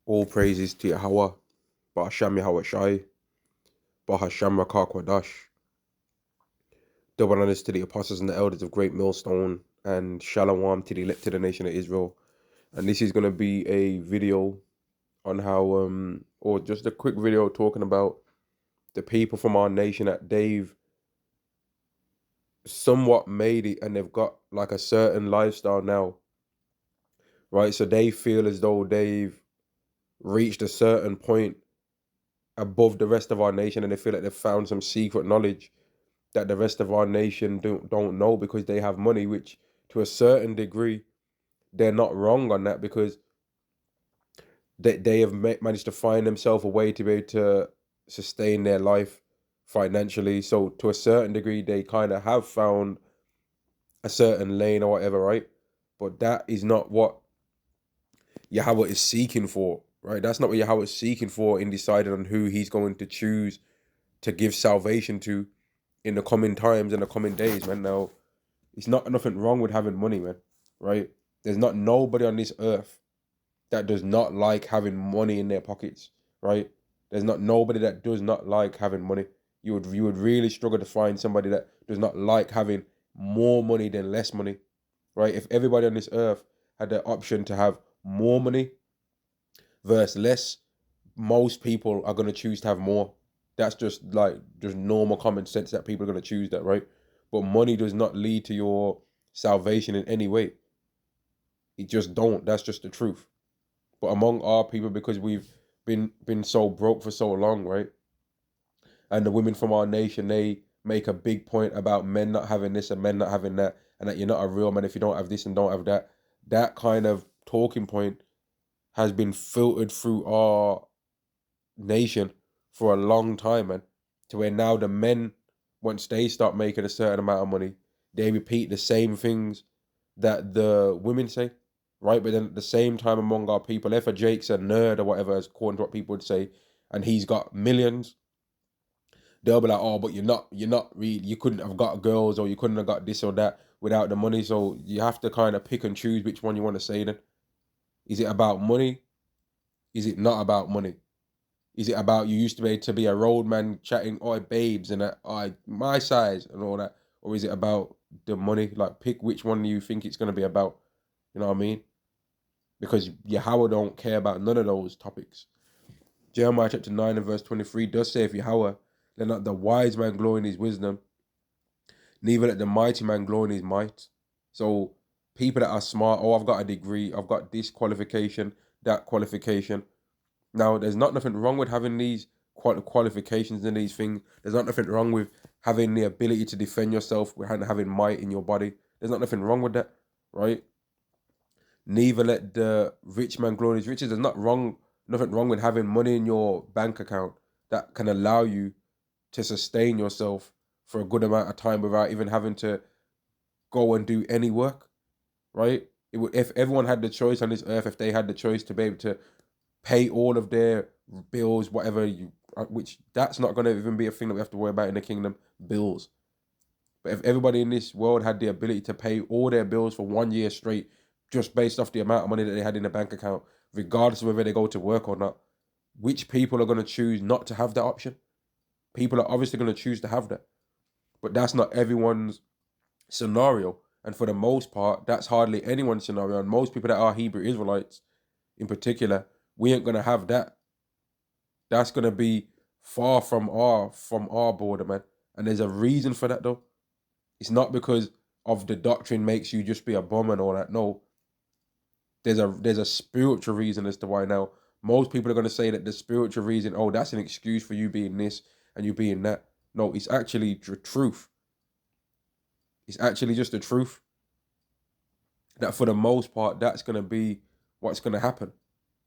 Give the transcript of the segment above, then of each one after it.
All praises to Yahweh, Ba'asham Yahweh Shai, Bahasham Rakar Kwadash. Double honors to the apostles and the elders of Great Millstone, and Shalom to the elect of the nation of Israel. And this is going to be a video on how, or just a quick video talking about the people from our nation that they've somewhat made it and they've got like a certain lifestyle now, right? So they feel as though they've reached a certain point above the rest of our nation and they feel like they've found some secret knowledge that the rest of our nation don't know because they have money, which to a certain degree they're not wrong on that because they have managed to find themselves a way to be able to sustain their life financially. So to a certain degree they kind of have found a certain lane or whatever, right? But that is not what Yahweh is seeking for, right? That's not what Yahweh is seeking for in deciding on who he's going to choose to give salvation to in the coming times and the coming days, man. Now, it's not nothing wrong with having money, man, right? There's not nobody on this earth that does not like having money in their pockets, right? There's not nobody that does not like having money. You would really struggle to find somebody that does not like having more money than less money, right? If everybody on this earth had the option to have more money versus less, most people are gonna choose to have more. That's just normal common sense that people are gonna choose that, right? But money does not lead to your salvation in any way. It just don't. That's just the truth. But among our people, because we've been so broke for so long, right? And the women from our nation, they make a big point about men not having this and men not having that, and that you're not a real man if you don't have this and don't have that. That kind of talking point has been filtered through our nation for a long time, man. To where now the men, once they start making a certain amount of money, they repeat the same things that the women say, right? But then at the same time, among our people, if a Jake's a nerd or whatever, as according to what people would say, and he's got millions, they'll be like, oh, but you're not really, you couldn't have got girls or you couldn't have got this or that without the money. So you have to kind of pick and choose which one you want to say then. Is it about money? Is it not about money? Is it about you used to be able to be a road man chatting, oh, babes, and that, oh, my size and all that? Or is it about the money? Like, pick which one you think it's going to be about. You know what I mean? Because Yahweh don't care about none of those topics. Jeremiah chapter 9 and verse 23 does say, if Yahweh, let not the wise man glory in his wisdom, neither let the mighty man glory in his might. So people that are smart, oh, I've got a degree, I've got this qualification, that qualification. Now, there's not nothing wrong with having these qualifications and these things. There's not nothing wrong with having the ability to defend yourself and having might in your body. There's not nothing wrong with that, right? Neither let the rich man glory in his riches. There's nothing wrong with having money in your bank account that can allow you to sustain yourself for a good amount of time without even having to go and do any work, right? If everyone had the choice on this earth, if they had the choice to be able to pay all of their bills, whatever you, which that's not going to even be a thing that we have to worry about in the kingdom, bills. But if everybody in this world had the ability to pay all their bills for 1 year straight, just based off the amount of money that they had in the bank account, regardless of whether they go to work or not, which people are going to choose not to have that option? People are obviously going to choose to have that. But that's not everyone's scenario. And for the most part, that's hardly anyone's scenario. And most people that are Hebrew Israelites in particular, we ain't going to have that. That's going to be far from our border, man. And there's a reason for that, though. It's not because of the doctrine makes you just be a bum and all that. No, there's a spiritual reason as to why. Now most people are going to say that the spiritual reason, oh, that's an excuse for you being this and you being that. No, it's actually the truth. It's actually just the truth that for the most part that's going to be what's going to happen.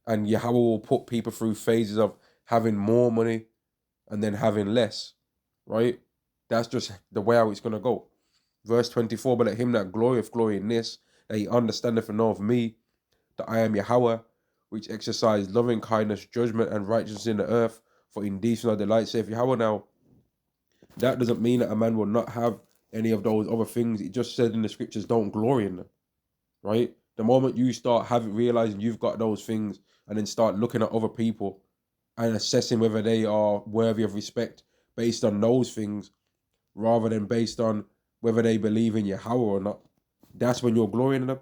And Yahweh will put people through phases of having more money and then having less, right? That's just the way how it's going to go. Verse 24, but let him that glorieth glory in this, that he understandeth and knoweth me, that I am Yahweh, which exercise loving kindness, judgment, and righteousness in the earth, for indeed shall I delight, saith Yahweh. Now, that doesn't mean that a man will not have any of those other things. It just said in the scriptures, don't glory in them, right? The moment you start realizing you've got those things, and then start looking at other people and assessing whether they are worthy of respect based on those things, rather than based on whether they believe in Yahweh or not, that's when you're glorying in them,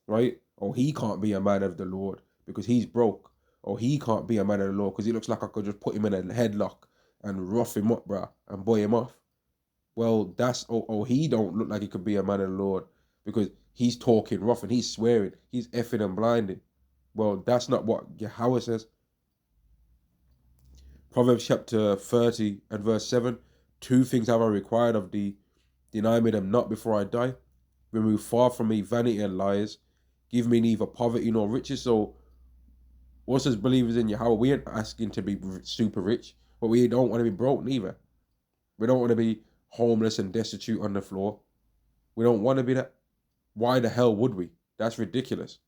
right? Or he can't be a man of the Lord because he's broke. Or he can't be a man of the Lord because he looks like I could just put him in a headlock and rough him up, bruh, and boy him off. Well, he don't look like he could be a man of the Lord because he's talking rough and he's swearing, he's effing and blinding. Well, that's not what Yahweh says. Proverbs chapter 30 and verse 7, 2 things have I required of thee, deny me them not before I die. Remove far from me vanity and lies. Give me neither poverty nor riches. So, us as believers in Yahweh, we ain't asking to be super rich, but we don't want to be broke neither. We don't want to be homeless and destitute on the floor. We don't want to be that. Why the hell would we? That's ridiculous,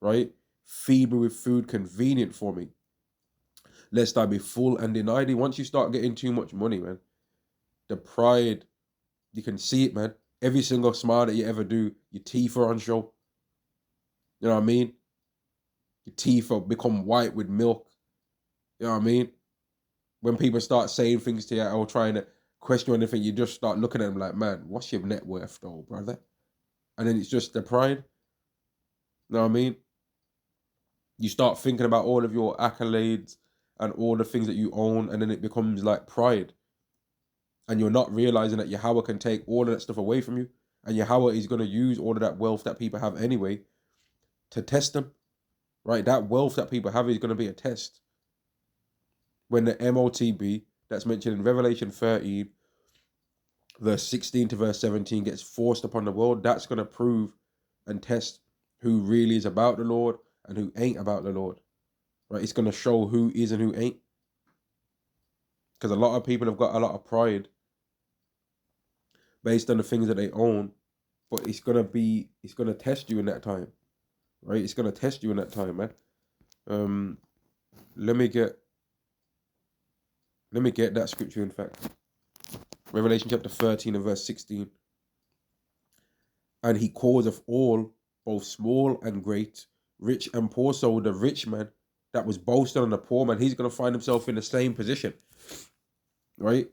right? Feed me with food convenient for me, lest I be full and deny thee. Once you start getting too much money, man, the pride, you can see it, man. Every single smile that you ever do, your teeth are on show. You know what I mean? Your teeth are become white with milk. You know what I mean? When people start saying things to you or trying to question anything, you just start looking at them like, man, what's your net worth though, brother? And then it's just the pride. You know what I mean? You start thinking about all of your accolades and all the things that you own, and then it becomes like pride. And you're not realizing that Yahweh can take all of that stuff away from you. And Yahweh is going to use all of that wealth that people have anyway to test them. Right? That wealth that people have is going to be a test. When the MOTB, that's mentioned in Revelation 13, verse 16 to verse 17, gets forced upon the world, that's going to prove and test who really is about the Lord and who ain't about the Lord. Right? It's going to show who is and who ain't. Because a lot of people have got a lot of pride based on the things that they own, but it's going to test you in that time. Right? It's going to test you in that time, man. Let me get that scripture, in fact. Revelation chapter 13 and verse 16. And he causeth all, both small and great, rich and poor. So the rich man that was boasting on the poor man, he's going to find himself in the same position. Right?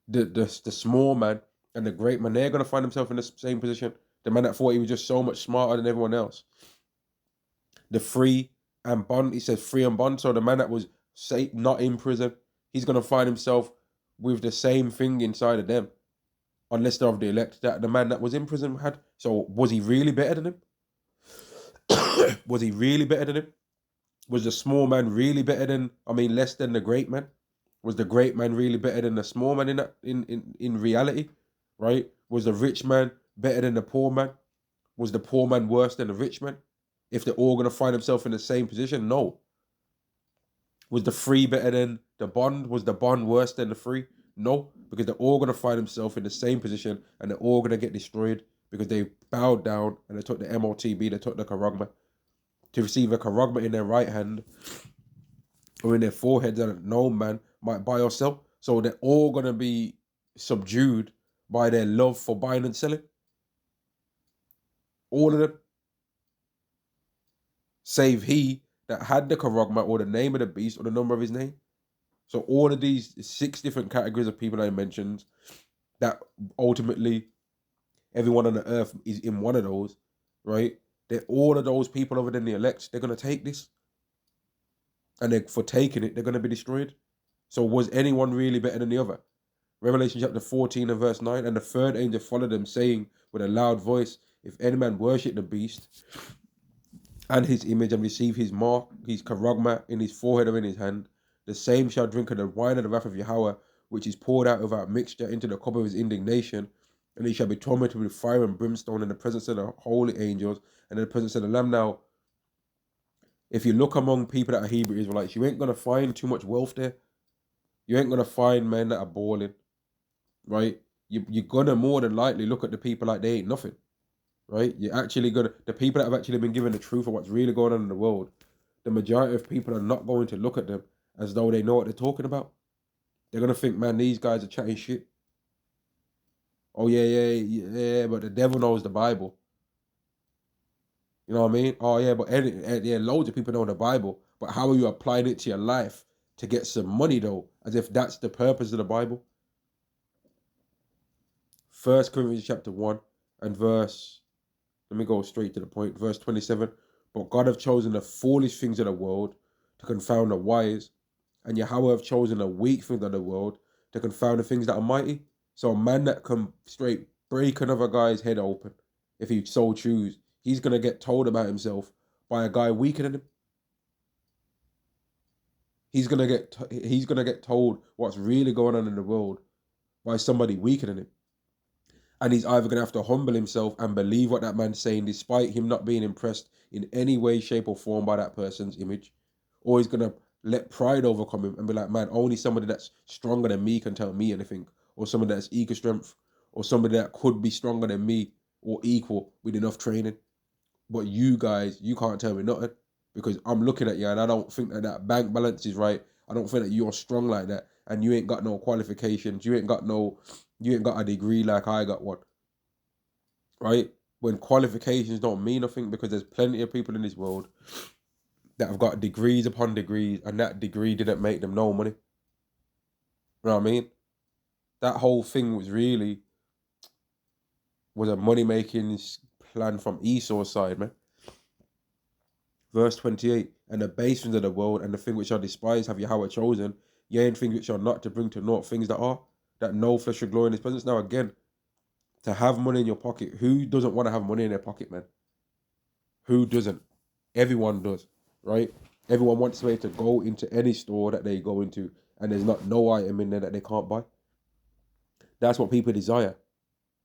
The small man and the great man, they're going to find themselves in the same position. The man that thought he was just so much smarter than everyone else. The free and bond, he says free and bond. So the man that was not in prison, he's going to find himself with the same thing inside of them, unless they're of the elect that the man that was in prison had. So was he really better than him? Was he really better than him? Was the small man really better than, less than the great man? Was the great man really better than the small man in reality? Right? Was the rich man better than the poor man? Was the poor man worse than the rich man? If they're all going to find themselves in the same position? No. Was the free better than the bond? Was the bond worse than the free? No, because they're all going to find themselves in the same position and they're all going to get destroyed because they bowed down and they took the MOTB, they took the charagma, to receive a charagma in their right hand or in their foreheads that no man might buy or sell. So they're all going to be subdued by their love for buying and selling. All of them. Save he that had the charagma or the name of the beast or the number of his name. So all of these 6 different categories of people I mentioned, that ultimately everyone on the earth is in one of those, right? They're all of those people other than the elect, they're going to take this. And for taking it, they're going to be destroyed. So was anyone really better than the other? Revelation chapter 14 and verse 9, and the third angel followed them, saying with a loud voice, if any man worship the beast and his image and receive his mark, his charagma in his forehead or in his hand, the same shall drink of the wine of the wrath of Yahweh, which is poured out without mixture into the cup of his indignation, and he shall be tormented with fire and brimstone in the presence of the holy angels and in the presence of the Lamb. Now, if you look among people that are Hebrew Israelites, you ain't going to find too much wealth there. You ain't going to find men that are balling, right? You're going to more than likely look at the people like they ain't nothing, right? You're actually going to, the people that have actually been given the truth of what's really going on in the world, the majority of people are not going to look at them as though they know what they're talking about. They're going to think, man, these guys are chatting shit. Oh, yeah, but the devil knows the Bible. You know what I mean? Oh yeah, but yeah, loads of people know the Bible, but how are you applying it to your life to get some money though? As if that's the purpose of the Bible. 1 Corinthians chapter 1 and verse, let me go straight to the point, verse 27. But God have chosen the foolish things of the world to confound the wise, and Yahweh have chosen the weak things of the world to confound the things that are mighty. So a man that can straight break another guy's head open, if he so choose, he's gonna get told about himself by a guy weaker than him. He's gonna get told what's really going on in the world by somebody weaker than him. And he's either gonna have to humble himself and believe what that man's saying, despite him not being impressed in any way, shape, or form by that person's image, or he's gonna let pride overcome him and be like, man, only somebody that's stronger than me can tell me anything, or somebody that's equal strength, or somebody that could be stronger than me or equal with enough training. But you guys, you can't tell me nothing because I'm looking at you and I don't think that bank balance is right. I don't think that you're strong like that, and you ain't got no qualifications. You ain't got a degree like I got one, right? When qualifications don't mean nothing, because there's plenty of people in this world that have got degrees upon degrees, and that degree didn't make them no money. You know what I mean? That whole thing was a money making plan from Esau's side, man. Verse 28, and the base things of the world and the thing which are despised have Yahweh chosen, yea, and things which are not, to bring to naught things that are, that no flesh should glory in his presence. Now again, to have money in your pocket, who doesn't want to have money in their pocket, man? Who doesn't? Everyone does, right? Everyone wants to be able to go into any store that they go into and there's not no item in there that they can't buy. That's what people desire,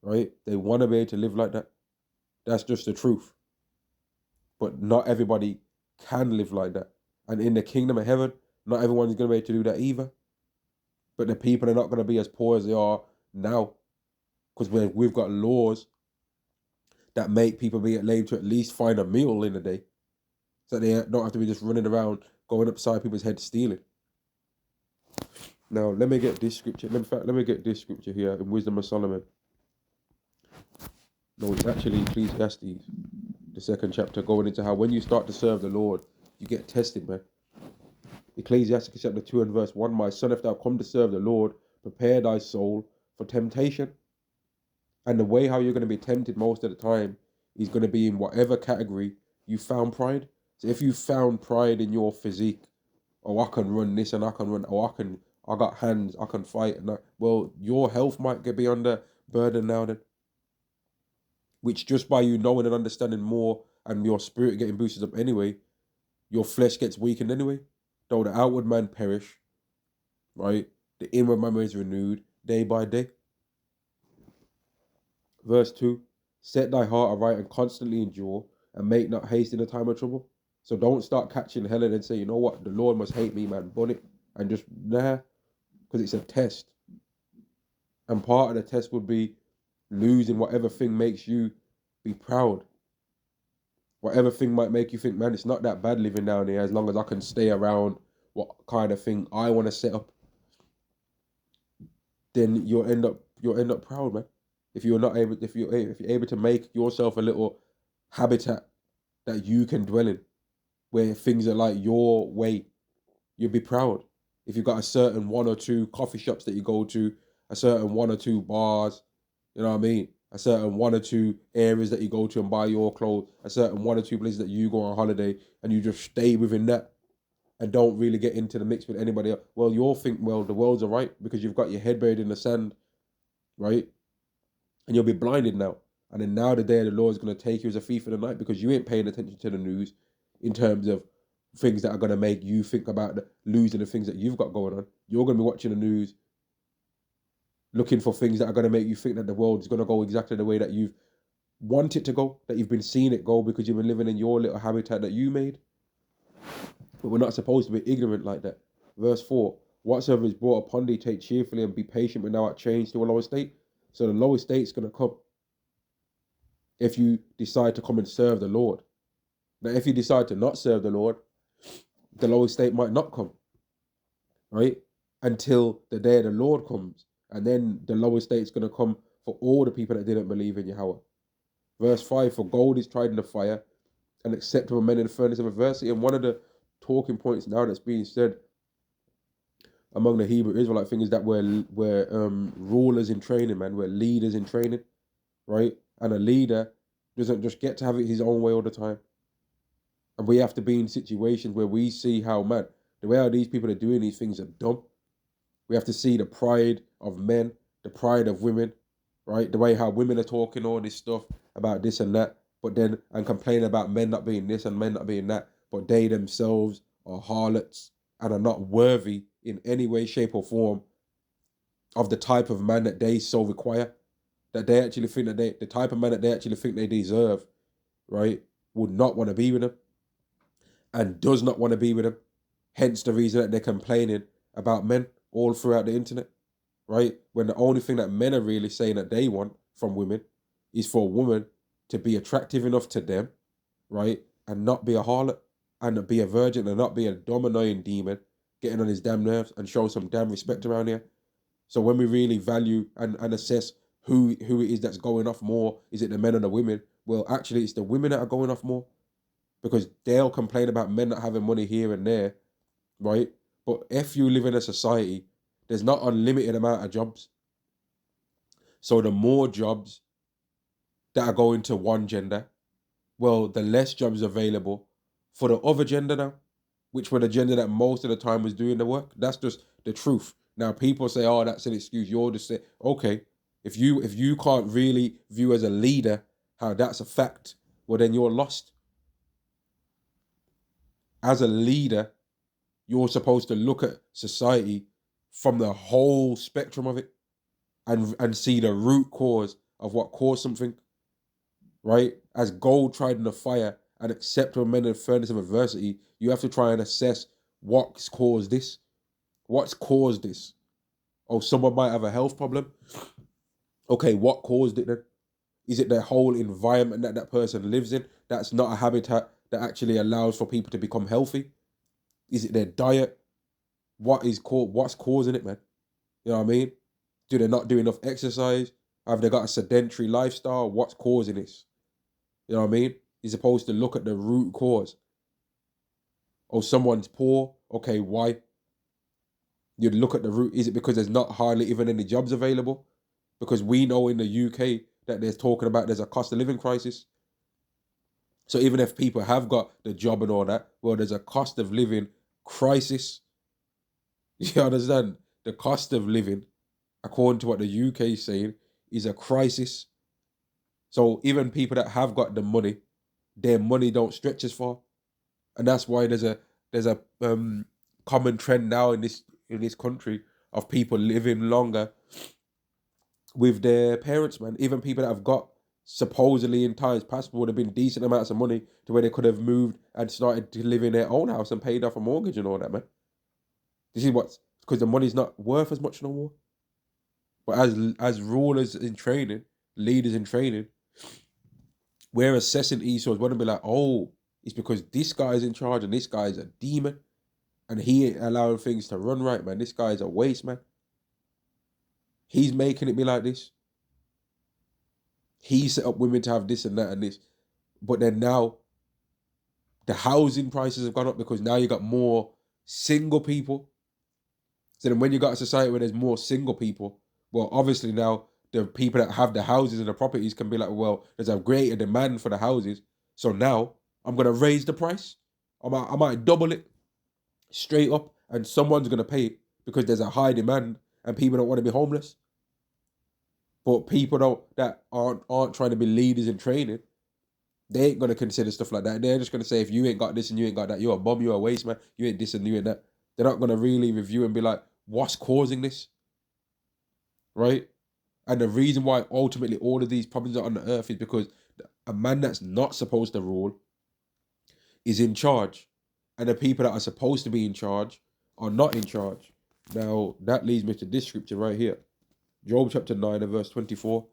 right? They want to be able to live like that. That's just the truth. But not everybody can live like that. And in the kingdom of heaven, not everyone's going to be able to do that either. But the people are not going to be as poor as they are now, because we've got laws that make people be able to at least find a meal in a day, so they don't have to be just running around going upside people's heads stealing. Now let me get this scripture. Let me get this scripture here in Wisdom of Solomon. No, it's actually Ecclesiastes, the 2nd chapter, going into how when you start to serve the Lord, you get tested, man. Ecclesiastes chapter 2 and verse 1, my son, if thou come to serve the Lord, prepare thy soul for temptation. And the way how you're going to be tempted most of the time is going to be in whatever category you found pride. So if you found pride in your physique, oh, I can run this and I can run, oh, I got hands, I can fight, and well, your health might be under burden now then. Which just by you knowing and understanding more and your spirit getting boosted up anyway, your flesh gets weakened anyway. Though the outward man perish, right? The inward man is renewed day by day. Verse 2, set thy heart aright and constantly endure, and make not haste in a time of trouble. So don't start catching hell and say, you know what, the Lord must hate me, man. Bun it. And just, nah, because it's a test. And part of the test would be losing whatever thing makes you be proud. Whatever thing might make you think, man, it's not that bad living down here as long as I can stay around what kind of thing I want to set up. Then you'll end up proud, man. If you're able to make yourself a little habitat that you can dwell in, where things are like your way, you'll be proud. If you've got a certain 1 or 2 coffee shops that you go to, a certain 1 or 2 bars, you know what I mean? A certain 1 or 2 areas that you go to and buy your clothes, a certain 1 or 2 places that you go on holiday, and you just stay within that and don't really get into the mix with anybody else. Well, you'll think, well, the world's all right because you've got your head buried in the sand, right? And you'll be blinded now. And then now the day of the Lord is going to take you as a thief in the night because you ain't paying attention to the news in terms of things that are going to make you think about losing the things that you've got going on. You're going to be watching the news, looking for things that are going to make you think that the world is going to go exactly the way that you've want it to go, that you've been seeing it go because you've been living in your little habitat that you made. But we're not supposed to be ignorant like that. Verse 4, whatsoever is brought upon thee, take cheerfully and be patient when thou art changed to a lower state. So the lower state's going to come if you decide to come and serve the Lord. Now, if you decide to not serve the Lord, the lower state might not come, right? Until the day of the Lord comes. And then the lower state's going to come for all the people that didn't believe in Yahweh. Verse 5, for gold is tried in the fire, and acceptable men in the furnace of adversity. And one of the talking points now that's being said among the Hebrew Israelite thing is that we're rulers in training, man. We're leaders in training, right? And a leader doesn't just get to have it his own way all the time. And we have to be in situations where we see how, man, the way how these people are doing these things are dumb. We have to see the pride of men, the pride of women, right? The way how women are talking all this stuff about this and that, but then and complaining about men not being this and men not being that, but they themselves are harlots and are not worthy in any way, shape, or form of the type of man that they so require, that they actually think that the type of man that they actually think they deserve, right, would not want to be with them and does not want to be with them. Hence the reason that they're complaining about men all throughout the internet, right? When the only thing that men are really saying that they want from women is for a woman to be attractive enough to them, right? And not be a harlot and be a virgin and not be a dominating demon getting on his damn nerves and show some damn respect around here. So when we really value and assess who it is that's going off more, is it the men or the women? Well, actually, it's the women that are going off more because they'll complain about men not having money here and there, right? But if you live in a society, there's not unlimited amount of jobs. So the more jobs that are going to one gender, well, the less jobs available for the other gender now, which were the gender that most of the time was doing the work. That's just the truth. Now people say, "Oh, that's an excuse." You're just say, "Okay, if you can't really view as a leader how that's a fact, well then you're lost." As a leader, you're supposed to look at society from the whole spectrum of it and see the root cause of what caused something, right? As gold tried in the fire and acceptable men in the furnace of adversity, you have to try and assess what's caused this. What's caused this? Oh, someone might have a health problem. Okay, what caused it then? Is it the whole environment that that person lives in that's not a habitat that actually allows for people to become healthy? Is it their diet? What's causing it, man? You know what I mean? Do they not do enough exercise? Have they got a sedentary lifestyle? What's causing this? You know what I mean? You're supposed to look at the root cause. Oh, someone's poor. Okay, why? You'd look at the root. Is it because there's not hardly even any jobs available? Because we know in the UK that they're talking about there's a cost of living crisis. So even if people have got the job and all that, well, there's a cost of living crisis. You understand? The cost of living, according to what the UK is saying, is a crisis. So even people that have got the money, their money don't stretch as far, and that's why there's a common trend now in this country of people living longer with their parents, man. Even people that have got supposedly in times past would have been decent amounts of money to where they could have moved and started to live in their own house and paid off a mortgage and all that, man. This is what's because the money's not worth as much no more. But as rulers in training, leaders in training, we're assessing Esau's want to be like, oh, it's because this guy's in charge and this guy's a demon and he ain't allowing things to run right, man. This guy's a waste, man. He's making it be like this. He set up women to have this and that and this. But then now the housing prices have gone up because now you got more single people. So then when you got a society where there's more single people, well, obviously now the people that have the houses and the properties can be like, well, there's a greater demand for the houses. So now I'm going to raise the price. I might double it straight up and someone's going to pay it because there's a high demand and people don't want to be homeless. But people that aren't trying to be leaders in training, they ain't going to consider stuff like that. They're just going to say, if you ain't got this and you ain't got that, you're a bum, you're a waste, man. You ain't this and you ain't that. They're not going to really review and be like, what's causing this? Right? And the reason why ultimately all of these problems are on the earth is because a man that's not supposed to rule is in charge. And the people that are supposed to be in charge are not in charge. Now, that leads me to this scripture right here. Job chapter 9 and verse 24.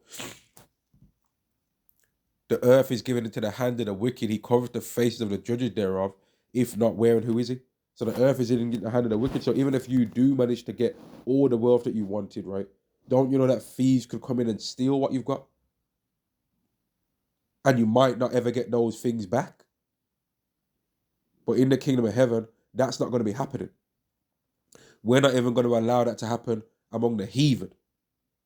The earth is given into the hand of the wicked. He covereth the faces of the judges thereof. If not, where and who is he? So the earth is in the hand of the wicked. So even if you do manage to get all the wealth that you wanted, right? Don't you know that thieves could come in and steal what you've got? And you might not ever get those things back. But in the kingdom of heaven, that's not going to be happening. We're not even going to allow that to happen among the heathen.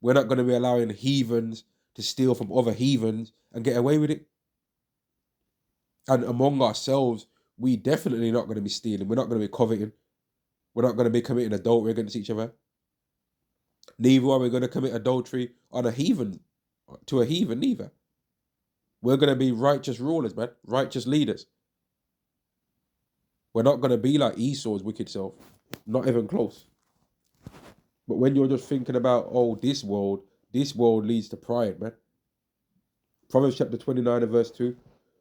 We're not going to be allowing heathens to steal from other heathens and get away with it. And among ourselves, we definitely not going to be stealing. We're not going to be coveting. We're not going to be committing adultery against each other. Neither are we going to commit adultery on a heathen, to a heathen neither. We're going to be righteous rulers, man. Righteous leaders. We're not going to be like Esau's wicked self. Not even close. But when you're just thinking about, oh, this world leads to pride, man. Proverbs chapter 29 and verse 2.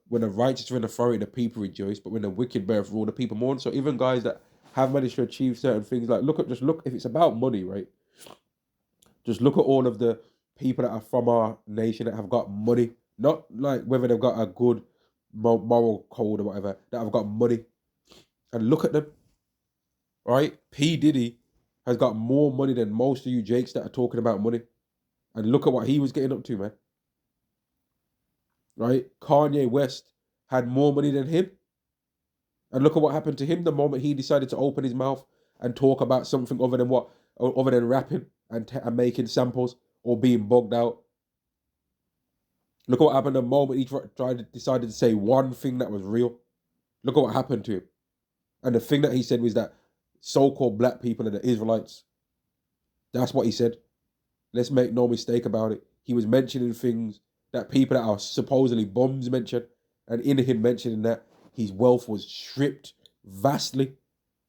When the righteous are in authority, the people rejoice. But when the wicked bear rule, the people mourn. So even guys that have managed to achieve certain things, like look, if it's about money, right? Just look at all of the people that are from our nation that have got money. Not like whether they've got a good moral code or whatever, that have got money. And look at them, right? P. Diddy has got more money than most of you Jakes that are talking about money. And look at what he was getting up to, man. Right? Kanye West had more money than him. And look at what happened to him the moment he decided to open his mouth and talk about something other than rapping and making samples or being bugged out. Look at what happened the moment he decided to say one thing that was real. Look at what happened to him. And the thing that he said was that so-called black people are the Israelites. That's what he said. Let's make no mistake about it. He was mentioning things that people that are supposedly bums mention. And in him mentioning that, his wealth was stripped vastly.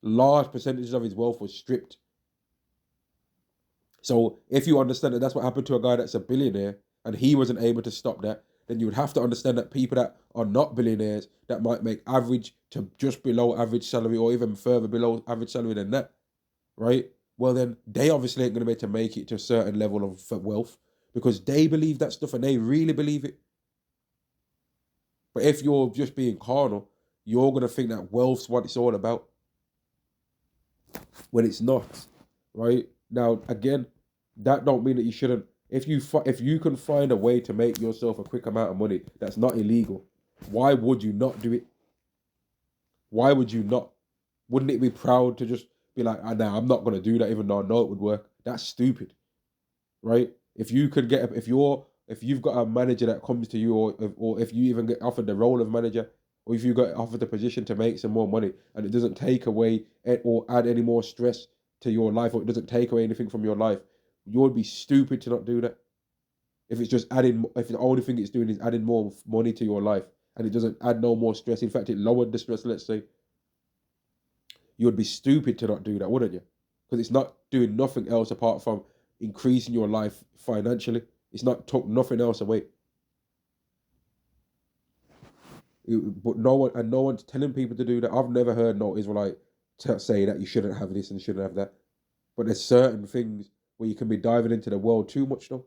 Large percentages of his wealth was stripped. So if you understand that that's what happened to a guy that's a billionaire and he wasn't able to stop that, then you would have to understand that people that are not billionaires, that might make average to just below average salary or even further below average salary than that, right? Well, then they obviously ain't going to be able to make it to a certain level of wealth because they believe that stuff and they really believe it. But if you're just being carnal, you're going to think that wealth's what it's all about when it's not, right? Now, again, that don't mean that you shouldn't. If you can find a way to make yourself a quick amount of money that's not illegal, why would you not do it? Why would you not? Wouldn't it be proud to just be like, nah, I'm not going to do that even though I know it would work? That's stupid, right? If you've got a manager that comes to you, or if you even get offered the role of manager, or if you got offered the position to make some more money, and it doesn't take away or add any more stress to your life, or it doesn't take away anything from your life, you would be stupid to not do that. If it's just if the only thing it's doing is adding more money to your life, and it doesn't add no more stress, in fact, it lowered the stress, let's say, you would be stupid to not do that, wouldn't you? Because it's not doing nothing else apart from increasing your life financially. It's not took nothing else away. But no one's telling people to do that. I've never heard no Israelite say that you shouldn't have this and shouldn't have that. But there's certain things where you can be diving into the world too much though.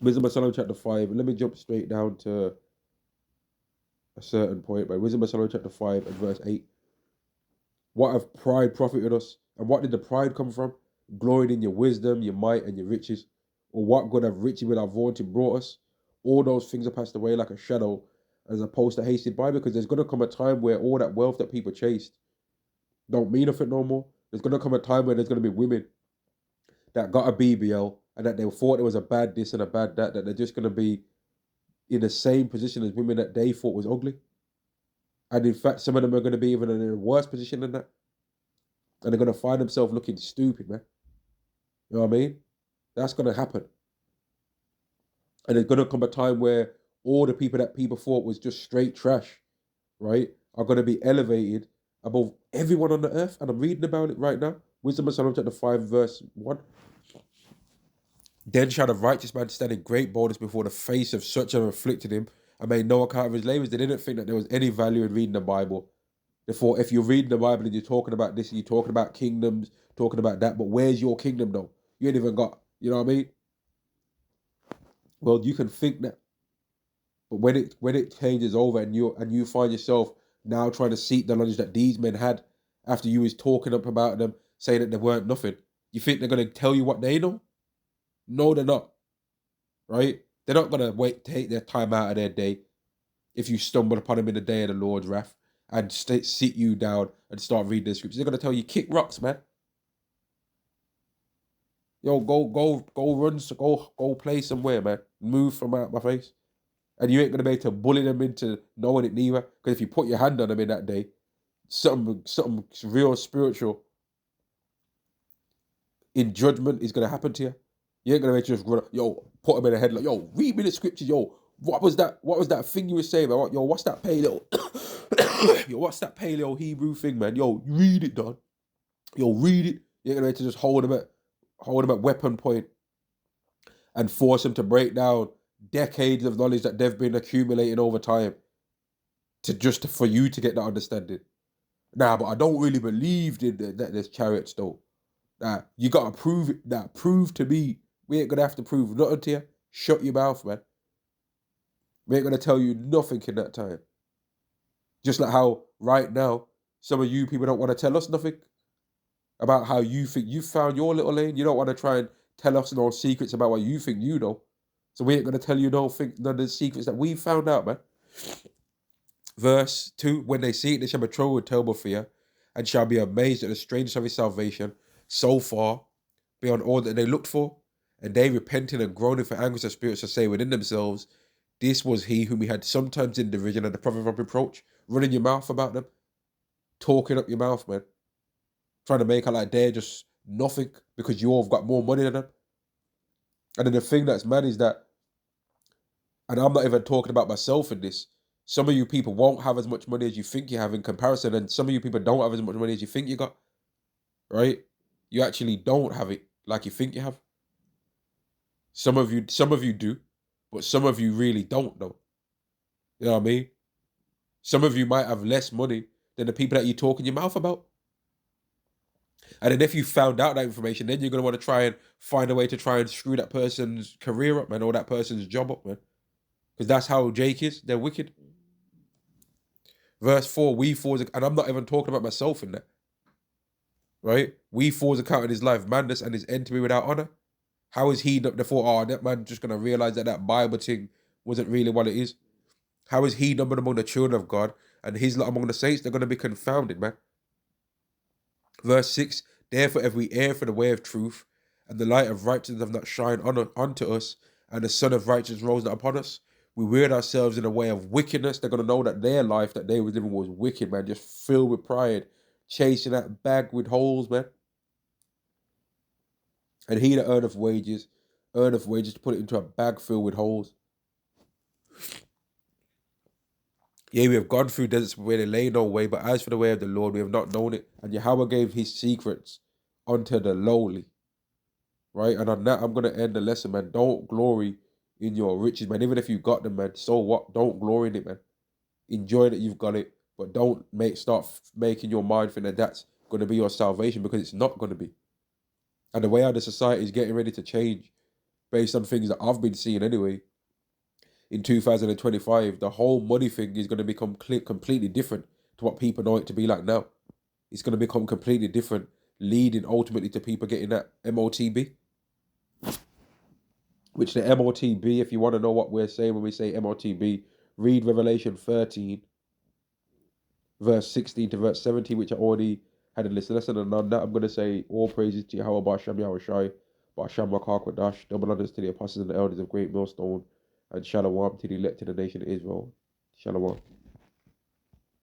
Wisdom of Solomon chapter 5. Let me jump straight down to a certain point. But Wisdom of Solomon chapter 5 and verse 8. What have pride profited us? And what did the pride come from? Glorying in your wisdom, your might, and your riches. Or what good have riches without vaunting brought us? All those things are passed away like a shadow, as opposed to hasted by, because there's going to come a time where all that wealth that people chased don't mean nothing no more. There's going to come a time where there's going to be women that got a BBL and that they thought it was a bad this and a bad that they're just going to be in the same position as women that they thought was ugly. And in fact, some of them are going to be even in a worse position than that. And they're going to find themselves looking stupid, man. You know what I mean? That's going to happen. And there's going to come a time where all the people that people thought was just straight trash, right, are going to be elevated above everyone on the earth. And I'm reading about it right now. Wisdom of Solomon chapter 5 verse 1. Then shall the righteous man stand in great boldness before the face of such as afflicted him and made no account of his labors. They didn't think that there was any value in reading the Bible. Therefore, if you're reading the Bible and you're talking about this, and you're talking about kingdoms, talking about that, but where's your kingdom though? You ain't even got, you know what I mean? Well, you can think that, but when it changes over and you find yourself now trying to seek the knowledge that these men had after you was talking up about them, saying that they weren't nothing, you think they're gonna tell you what they know? No, they're not. Right? They're not gonna take their time out of their day if you stumble upon them in the day of the Lord's wrath and sit you down and start reading the scriptures. They're going to tell you, kick rocks, man. Yo, go run, go play somewhere, man. Move from out my face. And you ain't going to be able to bully them into knowing it neither. Because if you put your hand on them in that day, something real spiritual in judgment is going to happen to you. You ain't going to be able to just run, yo, put them in the head like, yo, read me the scriptures, yo. What was that thing you were saying, man? Yo, what's that paleo? Yo, what's that paleo Hebrew thing, man? Yo, read it, Don. Yo, read it. You ain't going to be able to just hold them at weapon point and force them to break down decades of knowledge that they've been accumulating over time for you to get that understanding. Nah, but I don't really believe that there's chariots though. Nah, you gotta prove it. Nah, prove to me. We ain't gonna have to prove nothing to you. Shut your mouth, man. We ain't gonna tell you nothing in that time. Just like how right now, some of you people don't want to tell us nothing about how you think you found your little lane. You don't want to try and tell us no secrets about what you think you know. So we ain't gonna tell you none of the secrets that we found out, man. Verse 2, when they see it, they shall be troubled with terrible fear, and shall be amazed at the strangeness of his salvation, so far beyond all that they looked for. And they, repenting and groaning for anguish of spirits, shall say within themselves, this was he whom we had sometimes in derision and the prophet of reproach, running your mouth about them, talking up your mouth, man, trying to make out like they're just nothing because you all have got more money than them. And then the thing that's mad is that, and I'm not even talking about myself in this, some of you people won't have as much money as you think you have in comparison, and some of you people don't have as much money as you think you got, right? You actually don't have it like you think you have. Some of you do, but some of you really don't know. You know what I mean? Some of you might have less money than the people that you're talking your mouth about. And then if you found out that information, then you're going to want to try and find a way to try and screw that person's career up, man, or that person's job up, man. Because that's how Jake is. They're wicked. Verse 4, we fools, and I'm not even talking about myself in that. Right? We fools accounted his life madness and his end to be without honor. How is he not the thought, oh, that man just going to realize that Bible thing wasn't really what it is? How is he numbered among the children of God and his lot among the saints? They're going to be confounded, man. Verse 6, therefore if we err from the way of truth, and the light of righteousness have not shined unto us, and the sun of righteousness rose not upon us, we weird ourselves in a way of wickedness. They're going to know that their life that they were living was wicked, man, just filled with pride, chasing that bag with holes, man. And he that earneth wages to put it into a bag filled with holes. Yea, we have gone through deserts where they lay no way, but as for the way of the Lord, we have not known it. And Yahweh gave his secrets unto the lowly. Right? And on that, I'm going to end the lesson, man. Don't glory in your riches, man. Even if you got them, man, so what? Don't glory in it, man. Enjoy that you've got it, but don't start making your mind think that that's going to be your salvation, because it's not going to be. And the way how the society is getting ready to change based on things that I've been seeing anyway, in 2025, the whole money thing is going to become completely different to what people know it to be like now. It's going to become completely different, leading ultimately to people getting that MOTB. Which the MOTB, if you want to know what we're saying when we say MOTB, read Revelation 13, verse 16 to verse 17, which I already had a lesson. And on that, I'm going to say, all praises to Yahweh, Ba'Shem Yahweh Shai, Ba'Shem Makak double honors to the apostles and the elders of Great Millstone, and Shalom to the elect to the nation of Israel. Shalom.